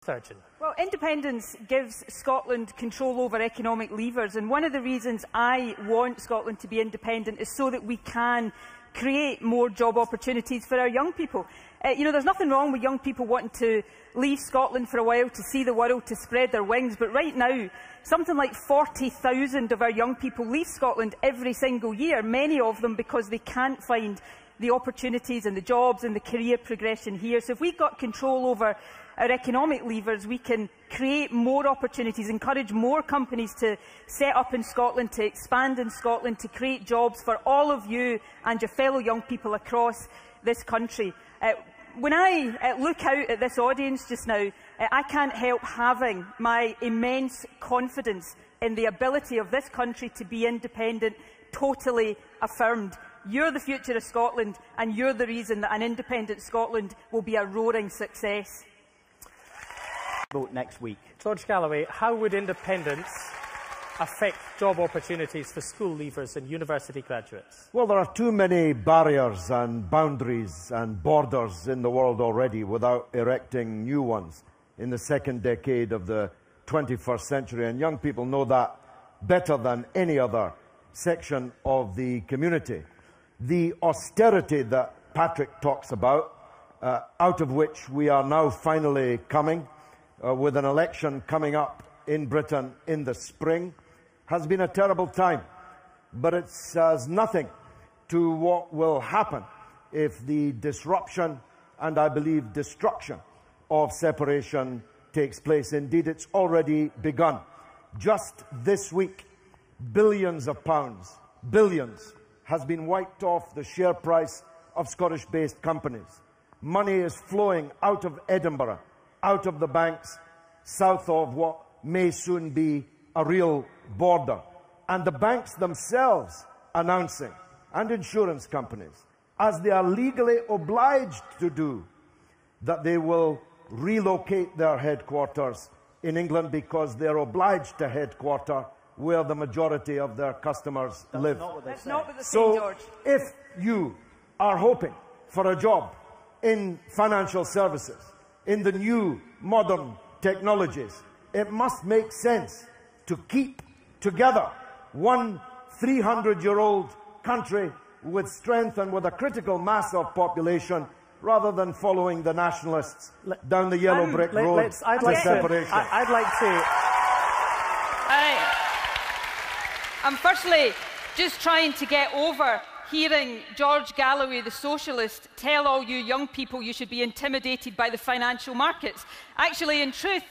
Sturgeon. Well, independence gives Scotland control over economic levers, and one of the reasons I want Scotland to be independent is so that we can create more job opportunities for our young people. You know, there's nothing wrong with young people wanting to leave Scotland for a while to see the world, to spread their wings, but right now, something like 40,000 of our young people leave Scotland every single year, many of them because they can't find the opportunities and the jobs and the career progression here. So if we've got control over our economic levers, we can create more opportunities, encourage more companies to set up in Scotland, to expand in Scotland, to create jobs for all of you and your fellow young people across this country. When I look out at this audience just now, I can't help having my immense confidence in the ability of this country to be independent totally affirmed. You're the future of Scotland, and you're the reason that an independent Scotland will be a roaring success. Vote next week. George Galloway, how would independence affect job opportunities for school leavers and university graduates? Well, there are too many barriers and boundaries and borders in the world already without erecting new ones in the second decade of the 21st century, and young people know that better than any other section of the community. The austerity that Patrick talks about, out of which we are now finally coming, with an election coming up in Britain in the spring, has been a terrible time. But it says nothing to what will happen if the disruption and, I believe, destruction of separation takes place. Indeed, it's already begun. Just this week, billions of pounds, billions, has been wiped off the share price of Scottish-based companies. Money is flowing out of Edinburgh, out of the banks, south of what may soon be a real border. And the banks themselves announcing, and insurance companies, as they are legally obliged to do, that they will relocate their headquarters in England because they're obliged to headquarter where the majority of their customers live. That's not what they're So, saying, George. if you are hoping for a job in financial services, in the new modern technologies, it must make sense to keep together one 300-year-old country with strength and with a critical mass of population, rather than following the nationalists down the yellow brick road to separation. I'd like to... I'm firstly just trying to get over hearing George Galloway, the socialist, tell all you young people you should be intimidated by the financial markets. Actually, in truth,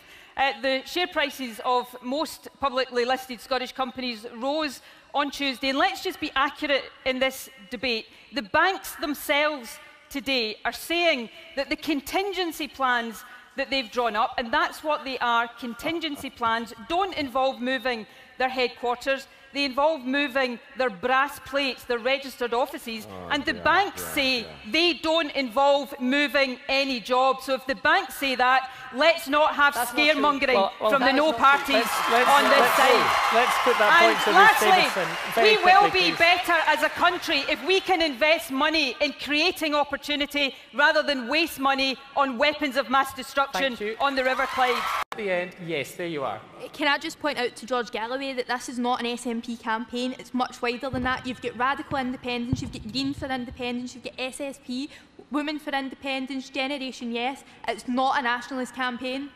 the share prices of most publicly listed Scottish companies rose on Tuesday. And let's just be accurate in this debate. The banks themselves today are saying that the contingency plans that they've drawn up, and that's what they are, contingency plans, don't involve moving their headquarters. They involve moving their brass plates, their registered offices, and the banks say they don't involve moving any jobs. So if the banks say that, let's not have scaremongering from the no parties on this side. Let's put that point to Ruth Davidson very we will quickly, be better as a country if we can invest money in creating opportunity rather than waste money on weapons of mass destruction on the River Clyde. At the end, yes, there you are. Can I just point out to George Galloway that this is not an SNP campaign, it's much wider than that. You've got Radical Independence, you've got Green for Independence, you've got SSP, Women for Independence, Generation Yes. It's not a nationalist campaign.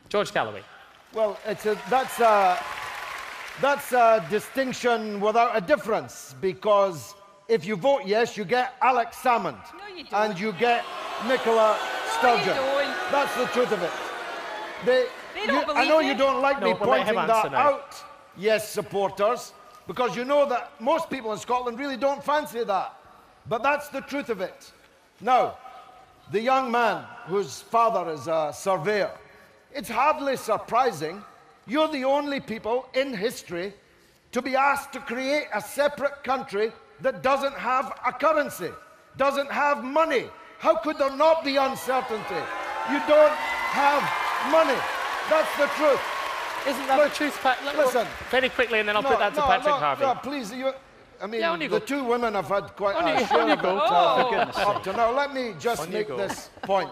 George Galloway. Well, that's a distinction without a difference, because if you vote yes, you get Alex Salmond. No, you don't. And you get Nicola Sturgeon. No, you don't. That's the truth of it. I know you don't like me pointing that out, yes, supporters, because you know that most people in Scotland really don't fancy that. But that's the truth of it. Now, the young man whose father is a surveyor, it's hardly surprising you're the only people in history to be asked to create a separate country that doesn't have a currency, doesn't have money. How could there not be uncertainty? You don't have money. That's the truth. Isn't that the truth, Pat? Listen. Very quickly, and then I'll put that to Patrick Harvey. No, please. I mean, the two women have had quite a share of it up to now. Let me just make this point.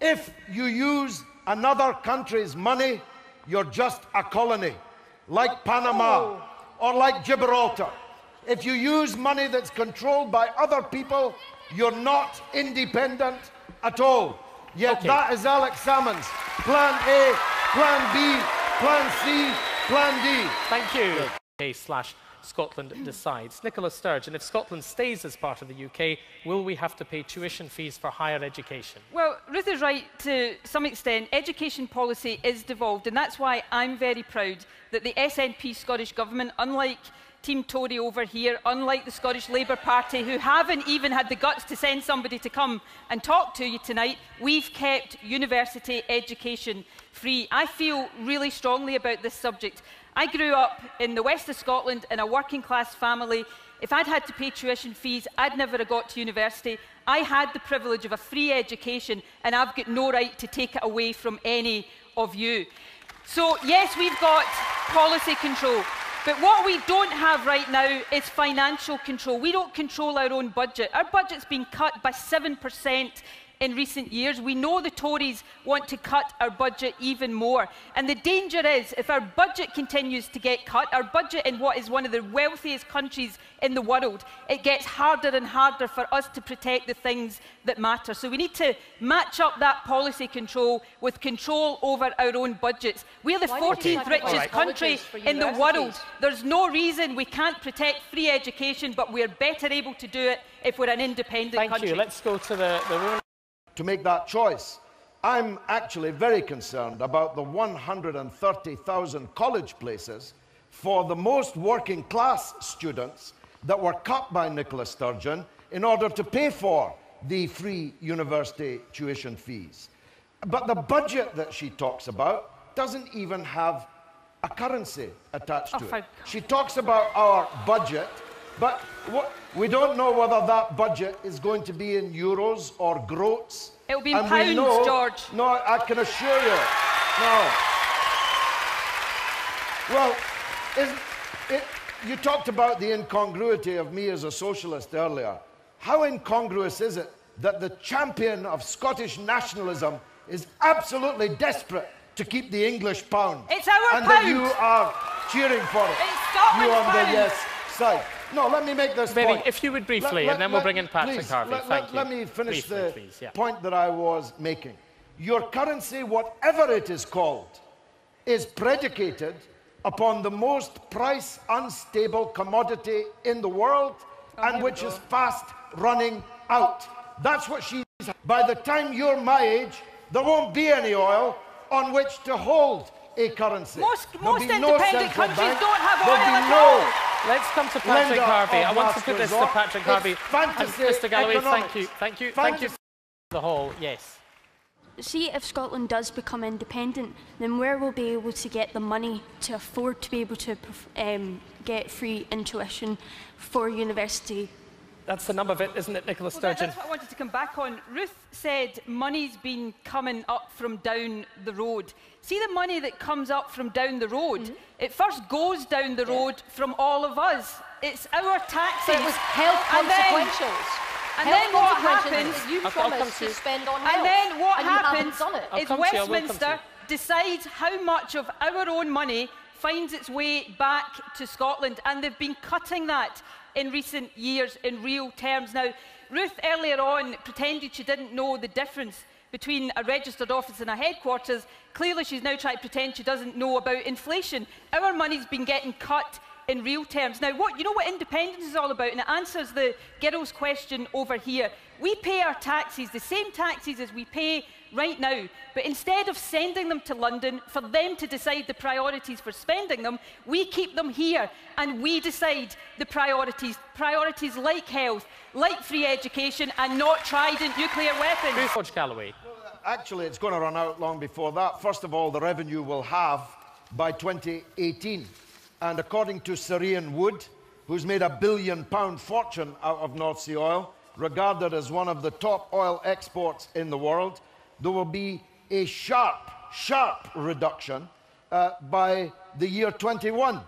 If you use another country's money, you're just a colony, like Panama or like Gibraltar. If you use money that's controlled by other people, you're not independent at all. Yet that is Alex Salmond's Plan A, Plan B, Plan C, Plan D. Thank you. UK/Scotland decides. Nicola Sturgeon, if Scotland stays as part of the UK, will we have to pay tuition fees for higher education? Well, Ruth is right to some extent. Education policy is devolved, and that's why I'm very proud that the SNP Scottish Government, unlike Team Tory over here, unlike the Scottish Labour Party, who haven't even had the guts to send somebody to come and talk to you tonight, we've kept university education free. I feel really strongly about this subject. I grew up in the west of Scotland in a working class family. If I'd had to pay tuition fees, I'd never have got to university. I had the privilege of a free education, and I've got no right to take it away from any of you. So yes, we've got policy control. But what we don't have right now is financial control. We don't control our own budget. Our budget's been cut by 7% in recent years. We know the Tories want to cut our budget even more. And the danger is, if our budget continues to get cut, our budget in what is one of the wealthiest countries in the world, it gets harder and harder for us to protect the things that matter. So we need to match up that policy control with control over our own budgets. We're the 14th richest country in the world. There's no reason we can't protect free education, but we're better able to do it if we're an independent country. Thank you. Let's go to the room. To make that choice, I'm actually very concerned about the 130,000 college places for the most working class students that were cut by Nicola Sturgeon in order to pay for the free university tuition fees. But the budget that she talks about doesn't even have a currency attached to it. She talks about our budget, but we don't know whether that budget is going to be in euros or groats. It'll be in pounds, George. No, I can assure you. No. Well, you talked about the incongruity of me as a socialist earlier. How incongruous is it that the champion of Scottish nationalism is absolutely desperate to keep the English pound? It's our and pound. And that you are cheering for it. It's Scotland's you on pound. the yes side. No, let me make this point. If you would briefly, and then we'll bring in Patrick Harvey. Thank you. Let me finish briefly, the point that I was making. Your currency, whatever it is called, is predicated upon the most price unstable commodity in the world, and which is fast running out. That's what she's. By the time you're my age, there won't be any oil on which to hold a currency. Most independent countries don't have oil at all. Let's come to Patrick Harvey. I want to put this to Patrick Harvey. Mr. Galloway, thank you for the whole. Yes. See, if Scotland does become independent, then where we'll be able to get the money to afford to be able to get free tuition for university. That's the nub of it, isn't it, Nicola Sturgeon? That's what I wanted to come back on. Ruth said money's been coming up from down the road. See the money that comes up from down the road? It first goes down the road from all of us. It's our taxes. So it was health consequentials. And then what happens? You promised to spend on health. And then what happens is Westminster decides how much of our own money finds its way back to Scotland, and they've been cutting that in recent years in real terms. Now, Ruth earlier on pretended she didn't know the difference between a registered office and a headquarters. Clearly she's now trying to pretend she doesn't know about inflation. Our money's been getting cut in real terms. Now, you know what independence is all about, and it answers the girls' question over here. We pay our taxes, the same taxes as we pay right now, but instead of sending them to London for them to decide the priorities for spending them, we keep them here and we decide the priorities like health, like free education, and not Trident nuclear weapons. George Galloway. Actually, it's going to run out long before that. First of all, the revenue will halve by 2018. And according to Syrian Wood, who's made a £1 billion fortune out of North Sea oil, regarded as one of the top oil exports in the world, there will be a sharp reduction by the year 21,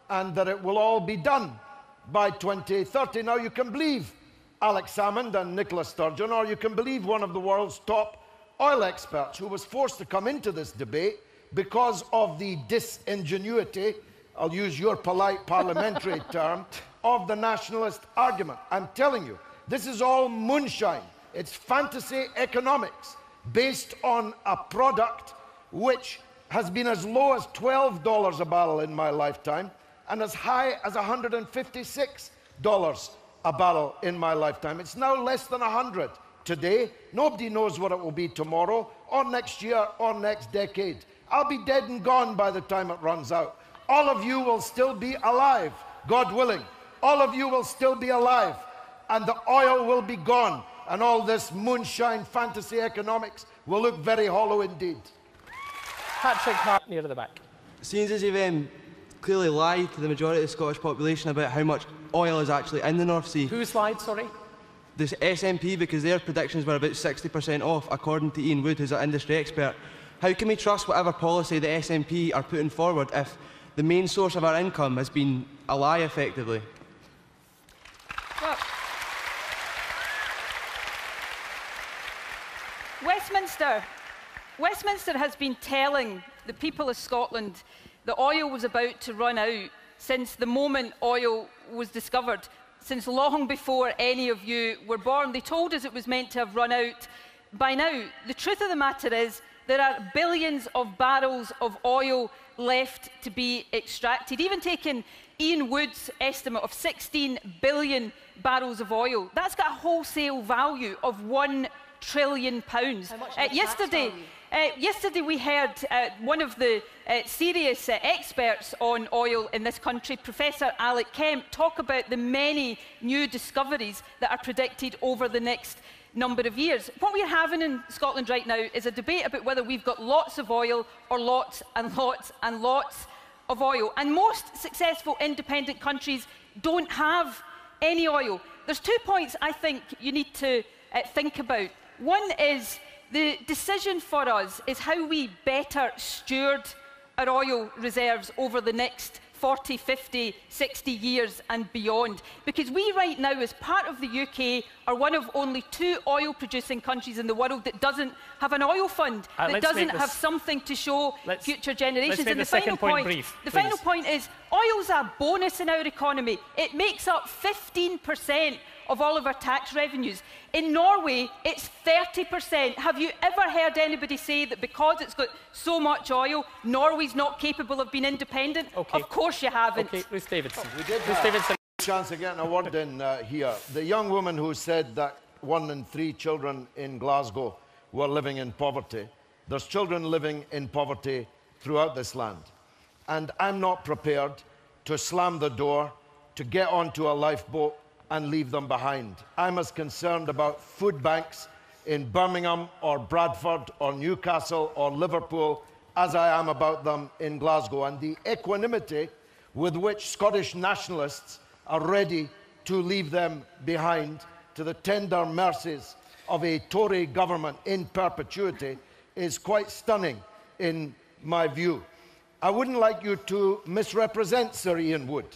and that it will all be done by 2030. Now, you can believe Alex Salmond and Nicola Sturgeon, or you can believe one of the world's top oil experts who was forced to come into this debate because of the disingenuity, I'll use your polite parliamentary term, of the nationalist argument. I'm telling you, this is all moonshine. It's fantasy economics based on a product which has been as low as $12 a barrel in my lifetime and as high as $156 a barrel in my lifetime. It's now less than 100 today. Nobody knows what it will be tomorrow or next year or next decade. I'll be dead and gone by the time it runs out. All of you will still be alive, God willing. All of you will still be alive, and the oil will be gone, and all this moonshine fantasy economics will look very hollow indeed. Patrick Hart, near to the back. Seems as you've clearly lied to the majority of the Scottish population about how much oil is actually in the North Sea. Who's lied, sorry? The SNP, because their predictions were about 60% off, according to Ian Wood, who's an industry expert. How can we trust whatever policy the SNP are putting forward if the main source of our income has been a lie, effectively? Well, Westminster has been telling the people of Scotland that oil was about to run out since the moment oil was discovered, since long before any of you were born. They told us it was meant to have run out by now. The truth of the matter is there are billions of barrels of oil left to be extracted. Even taking Ian Wood's estimate of 16 billion barrels of oil, that's got a wholesale value of £1 trillion. Yesterday we heard one of the serious experts on oil in this country, Professor Alec Kemp, talk about the many new discoveries that are predicted over the next number of years. What we're having in Scotland right now is a debate about whether we've got lots of oil or lots and lots and lots of oil. And most successful independent countries don't have any oil. There's 2 points I think you need to think about. One is the decision for us is how we better steward our oil reserves over the next 40, 50, 60 years and beyond. Because we right now, as part of the UK, are one of only 2 oil-producing countries in the world that doesn't have an oil fund, that doesn't have something to show future generations. And the final point is, oil's a bonus in our economy. It makes up 15% of all of our tax revenues. In Norway, it's 30%. Have you ever heard anybody say that because it's got so much oil, Norway's not capable of being independent? Okay. Of course you haven't. Okay, Ruth Davidson. We did have a chance of getting a word in here. The young woman who said that 1 in 3 children in Glasgow were living in poverty. There's children living in poverty throughout this land. And I'm not prepared to slam the door, to get onto a lifeboat and leave them behind. I'm as concerned about food banks in Birmingham or Bradford or Newcastle or Liverpool as I am about them in Glasgow, and the equanimity with which Scottish nationalists are ready to leave them behind to the tender mercies of a Tory government in perpetuity is quite stunning in my view. I wouldn't like you to misrepresent Sir Ian Wood.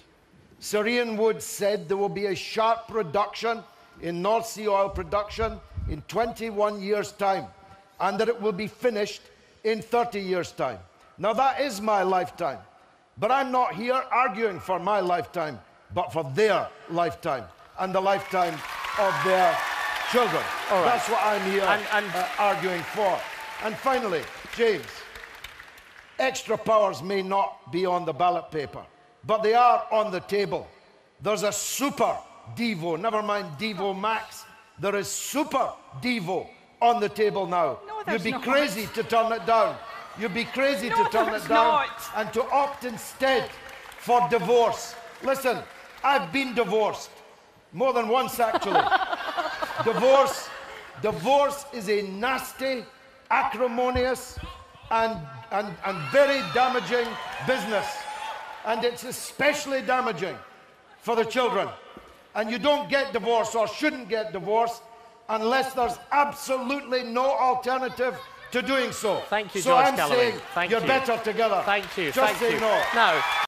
Sir Ian Wood said there will be a sharp reduction in North Sea oil production in 21 years' time, and that it will be finished in 30 years' time. Now, that is my lifetime, but I'm not here arguing for my lifetime, but for their lifetime and the lifetime of their children. All right. That's what I'm here arguing for. And finally, James, extra powers may not be on the ballot paper, but they are on the table. There's a super Devo, never mind Devo Max, there is super Devo on the table now. No, you'd be crazy to turn it down. You'd be crazy to turn it down and to opt instead for divorce. Listen, I've been divorced, more than once actually. Divorce is a nasty, acrimonious and very damaging business. And it's especially damaging for the children. And you don't get divorced or shouldn't get divorced unless there's absolutely no alternative to doing so. Thank you, so George I'm Galloway. saying you're better together. Thank you. Just say no. No.